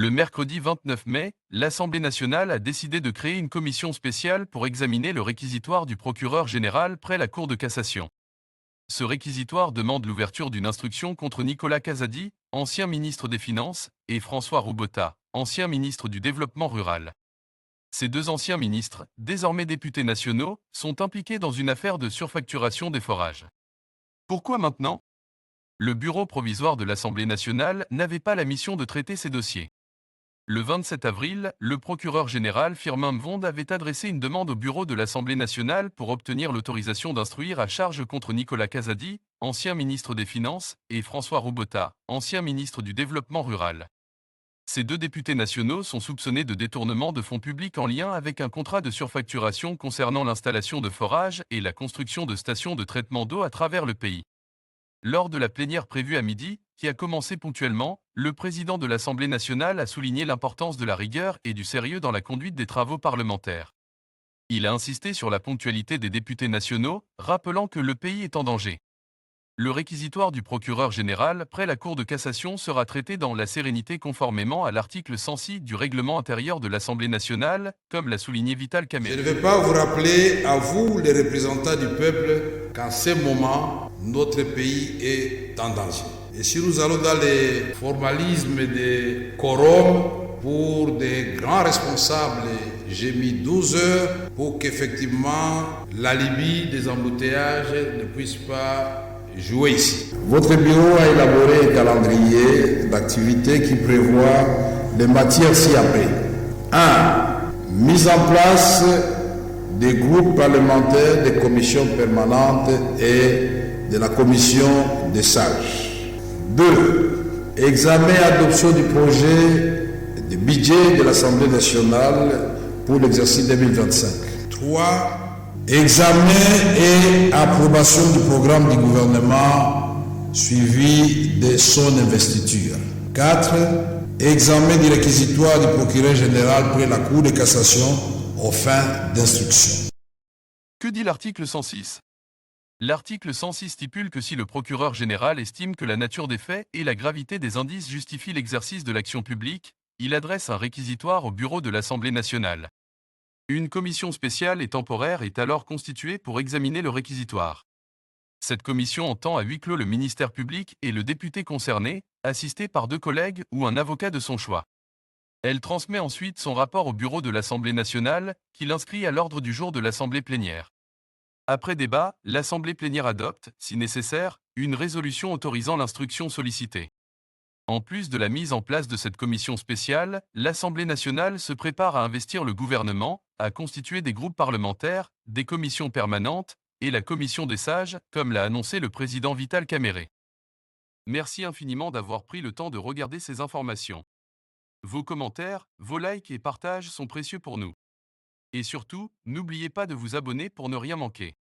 Le mercredi 29 mai, l'Assemblée nationale a décidé de créer une commission spéciale pour examiner le réquisitoire du procureur général près la Cour de cassation. Ce réquisitoire demande l'ouverture d'une instruction contre Nicolas Casady, ancien ministre des Finances, et François Roubota, ancien ministre du Développement rural. Ces deux anciens ministres, désormais députés nationaux, sont impliqués dans une affaire de surfacturation des forages. Pourquoi maintenant? Le bureau provisoire de l'Assemblée nationale n'avait pas la mission de traiter ces dossiers. Le 27 avril, le procureur général Firmin Mvonde avait adressé une demande au bureau de l'Assemblée nationale pour obtenir l'autorisation d'instruire à charge contre Nicolas Casady, ancien ministre des Finances, et François Roubota, ancien ministre du Développement rural. Ces deux députés nationaux sont soupçonnés de détournement de fonds publics en lien avec un contrat de surfacturation concernant l'installation de forages et la construction de stations de traitement d'eau à travers le pays. Lors de la plénière prévue à midi, qui a commencé ponctuellement, le président de l'Assemblée nationale a souligné l'importance de la rigueur et du sérieux dans la conduite des travaux parlementaires. Il a insisté sur la ponctualité des députés nationaux, rappelant que le pays est en danger. Le réquisitoire du procureur général près la Cour de cassation sera traité dans la sérénité conformément à l'article 106 du règlement intérieur de l'Assemblée nationale, comme l'a souligné Vital Kamerhe. Je ne vais pas vous rappeler, à vous, les représentants du peuple, qu'en ce moment, notre pays est en danger. Et si nous allons dans les formalismes de quorum pour des grands responsables, j'ai mis 12 heures pour qu'effectivement la Libye des embouteillages ne puisse pas jouer ici. Votre bureau a élaboré un calendrier d'activités qui prévoit les matières ci-après. 1. Mise en place des groupes parlementaires, des commissions permanentes et de la commission des sages. 2. Examen et adoption du projet de budget de l'Assemblée nationale pour l'exercice 2025. 3. Examen et approbation du programme du gouvernement suivi de son investiture. 4. Examen du réquisitoire du procureur général près la Cour de cassation aux fins d'instruction. Que dit l'article 106? L'article 106 stipule que si le procureur général estime que la nature des faits et la gravité des indices justifient l'exercice de l'action publique, il adresse un réquisitoire au bureau de l'Assemblée nationale. Une commission spéciale et temporaire est alors constituée pour examiner le réquisitoire. Cette commission entend à huis clos le ministère public et le député concerné, assisté par 2 collègues ou un avocat de son choix. Elle transmet ensuite son rapport au bureau de l'Assemblée nationale, qui l'inscrit à l'ordre du jour de l'Assemblée plénière. Après débat, l'Assemblée plénière adopte, si nécessaire, une résolution autorisant l'instruction sollicitée. En plus de la mise en place de cette commission spéciale, l'Assemblée nationale se prépare à investir le gouvernement, à constituer des groupes parlementaires, des commissions permanentes, et la commission des sages, comme l'a annoncé le président Vital Kamerhe. Merci infiniment d'avoir pris le temps de regarder ces informations. Vos commentaires, vos likes et partages sont précieux pour nous. Et surtout, n'oubliez pas de vous abonner pour ne rien manquer.